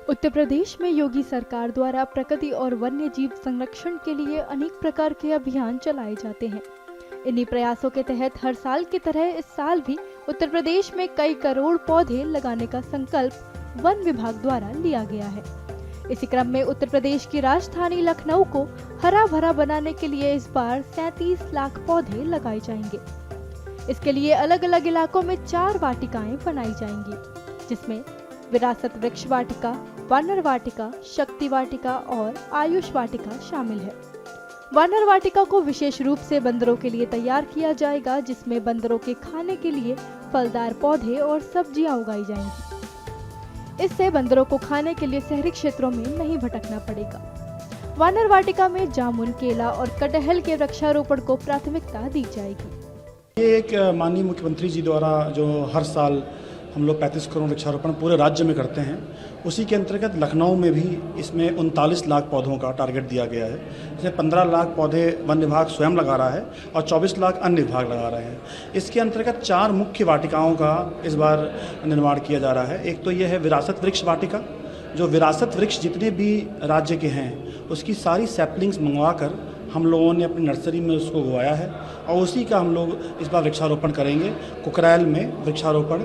उत्तर प्रदेश में योगी सरकार द्वारा प्रकृति और वन्य जीव संरक्षण के लिए अनेक प्रकार के अभियान चलाए जाते हैं। इन्हीं प्रयासों के तहत हर साल की तरह इस साल भी उत्तर प्रदेश में कई करोड़ पौधे लगाने का संकल्प वन विभाग द्वारा लिया गया है। इसी क्रम में उत्तर प्रदेश की राजधानी लखनऊ को हरा भरा बनाने के लिए इस बार 37 लाख पौधे लगाए जाएंगे। इसके लिए अलग अलग इलाकों में 4 वाटिकाएं बनाई जाएंगी, जिसमें विरासत वृक्ष वाटिका, वानर वाटिका, शक्ति वाटिका और आयुष वाटिका शामिल है। वानर वाटिका को विशेष रूप से बंदरों के लिए तैयार किया जाएगा, जिसमें बंदरों के खाने के लिए फलदार पौधे और सब्जियां उगाई जाएंगी। इससे बंदरों को खाने के लिए शहरी क्षेत्रों में नहीं भटकना पड़ेगा। वानर वाटिका में जामुन, केला और कटहल के वृक्षारोपण को प्राथमिकता दी जाएगी। ये एक माननीय मुख्यमंत्री जी द्वारा जो हर साल हम लोग 35 करोड़ वृक्षारोपण पूरे राज्य में करते हैं, उसी के अंतर्गत लखनऊ में भी इसमें 39 लाख पौधों का टारगेट दिया गया है। इसमें 15 लाख पौधे वन विभाग स्वयं लगा रहा है और 24 लाख अन्य विभाग लगा रहे हैं। इसके अंतर्गत 4 मुख्य वाटिकाओं का इस बार निर्माण किया जा रहा है। एक तो यह है विरासत वृक्ष वाटिका, जो विरासत वृक्ष जितने भी राज्य के हैं उसकी सारी सैपलिंग्स मंगवा कर हम लोगों ने अपनी नर्सरी में उसको उगाया है और उसी का हम लोग इस बार वृक्षारोपण करेंगे। कुकरैल में वृक्षारोपण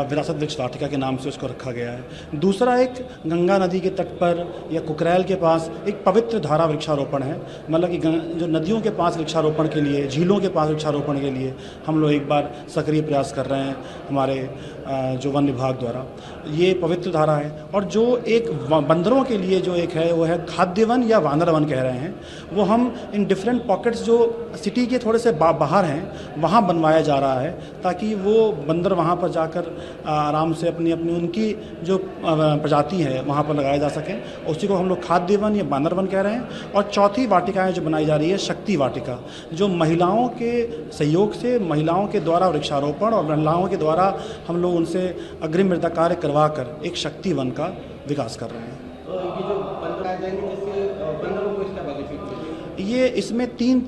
विरासत वृक्ष वाटिका के नाम से उसको रखा गया है। दूसरा एक गंगा नदी के तट पर या कुकरैल के पास एक पवित्र धारा वृक्षारोपण है, मतलब कि जो नदियों के पास वृक्षारोपण के लिए, झीलों के पास वृक्षारोपण के लिए हम लोग एक बार सक्रिय प्रयास कर रहे हैं हमारे जो वन विभाग द्वारा। ये पवित्र धारा है। और जो एक बंदरों के लिए जो एक है वो है खाद्य वन या वानर वन कह रहे हैं, वो हम इन डिफरेंट पॉकेट्स जो सिटी के थोड़े से बाहर हैं वहाँ बनवाया जा रहा है, ताकि वो बंदर वहाँ पर जाकर आराम से अपनी उनकी जो प्रजाति है वहाँ पर लगाया जा सके। उसी को हम लोग खाद्य वन या वानर वन कह रहे हैं। और चौथी वाटिकाएं जो बनाई जा रही है शक्ति वाटिका, जो महिलाओं के सहयोग से, महिलाओं के द्वारा वृक्षारोपण और महिलाओं के द्वारा हम लोग उनसे अग्रिम मृदा कार्य करवा कर एक शक्ति वन का विकास कर रहे हैं। ये इसमें 3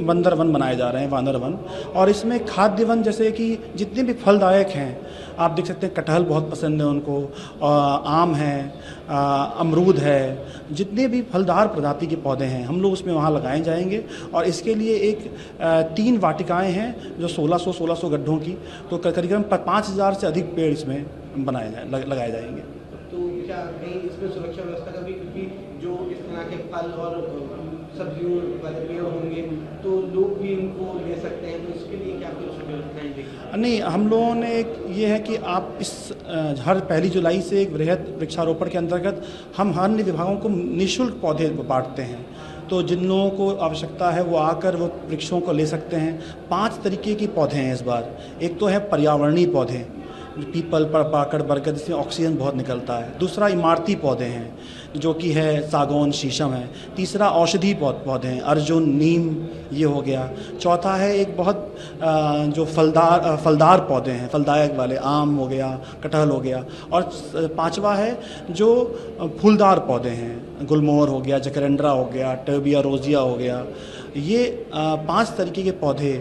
बंदर वन बनाए जा रहे हैं, वानर वन। और इसमें खाद्य वन जैसे कि जितने भी फलदायक हैं, आप देख सकते हैं कटहल बहुत पसंद है उनको, आम है, अमरूद है, जितने भी फलदार प्रजाति के पौधे हैं हम लोग उसमें वहाँ लगाए जाएंगे। और इसके लिए एक 3 वाटिकाएं हैं जो 1600 गड्ढों की, तो करीबन 5000 से अधिक पेड़ इसमें लगाए जाएंगे। तो क्या कहीं इसमें सुरक्षा व्यवस्था का भी, क्योंकि जो इस तरह के फल और सब्जियों वाले पेड़ होंगे तो लोग भी इनको ले सकते हैं, तो इसके लिए क्या कुछ व्यवस्थाएं देखी? नहीं, हम लोगों ने एक ये है कि आप इस हर 1 जुलाई से एक वृहद वृक्षारोपण के अंतर्गत हम अन्य विभागों को निःशुल्क पौधे बांटते हैं। तो जिन लोगों को आवश्यकता है वो आकर वो वृक्षों को ले सकते हैं। 5 तरीके के पौधे हैं इस बार। एक तो है पर्यावरणीय पौधे, पीपल, पाकड़, बरगद, इसमें ऑक्सीजन बहुत निकलता है। दूसरा इमारती पौधे हैं जो कि है सागौन, शीशम है। तीसरा औषधि पौधे हैं, अर्जुन, नीम, ये हो गया। चौथा है एक बहुत जो फलदार पौधे हैं, फलदायक वाले, आम हो गया, कटहल हो गया। और 5वां है जो फूलदार पौधे हैं, गुलमोहर हो गया, जकरेंड्रा हो गया, टर्बिया रोजिया हो गया। ये 5 तरीके के पौधे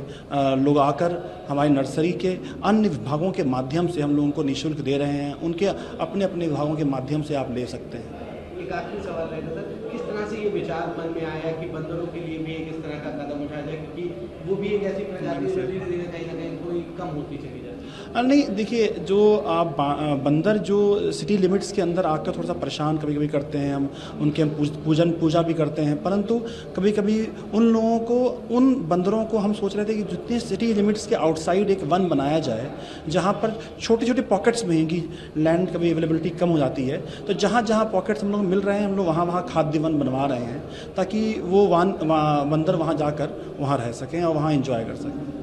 लोग आकर हमारी नर्सरी के अन्य विभागों के माध्यम से हम लोगों को निःशुल्क दे रहे हैं। उनके अपने विभागों के माध्यम से आप ले सकते हैं। एक आखिरी सवाल रहेगा सर, किस तरह से ये विचार मन में आया कि बंदरों के लिए भी एक इस तरह का कदम उठाया जाए, क्योंकि वो भी एक ऐसी प्रजाति है जो धीरे-धीरे कहीं ना कहीं थोड़ी कम होती चली जाती है? नहीं, देखिए, जो आप बंदर जो सिटी लिमिट्स के अंदर आकर थोड़ा सा परेशान कभी कभी करते हैं, हम उनके पूजा भी करते हैं, परंतु कभी कभी उन बंदरों को हम सोच रहे थे कि जितने सिटी लिमिट्स के आउटसाइड एक वन बनाया जाए, जहाँ पर छोटे छोटे पॉकेट्स में कि लैंड कभी अवेलेबिलिटी कम हो जाती है, तो जहाँ जहाँ पॉकेट्स हम लोग मिल रहे हैं हम लोग वहाँ खाद्य वन बनवा रहे हैं, ताकि वो बंदर वहाँ जाकर वहाँ रह सकें और वहाँ एंजॉय कर सकें।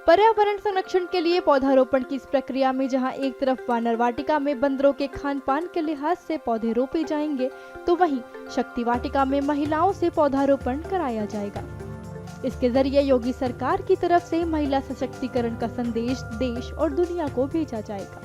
पर्यावरण संरक्षण के लिए पौधारोपण की इस प्रक्रिया में जहां एक तरफ वानर वाटिका में बंदरों के खान पान के लिहाज से पौधे रोपे जाएंगे, तो वहीं शक्ति वाटिका में महिलाओं से पौधारोपण कराया जाएगा। इसके जरिए योगी सरकार की तरफ से महिला सशक्तिकरण का संदेश देश और दुनिया को भेजा जाएगा।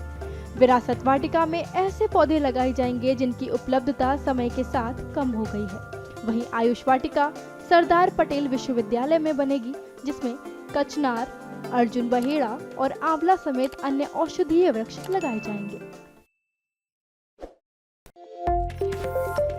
विरासत वाटिका में ऐसे पौधे लगाए जाएंगे जिनकी उपलब्धता समय के साथ कम हो गई है। वहीं आयुष वाटिका सरदार पटेल विश्वविद्यालय में बनेगी, जिसमें कचनार, अर्जुन बहेड़ा और आंवला समेत अन्य औषधीय वृक्ष लगाए जाएंगे। हैं।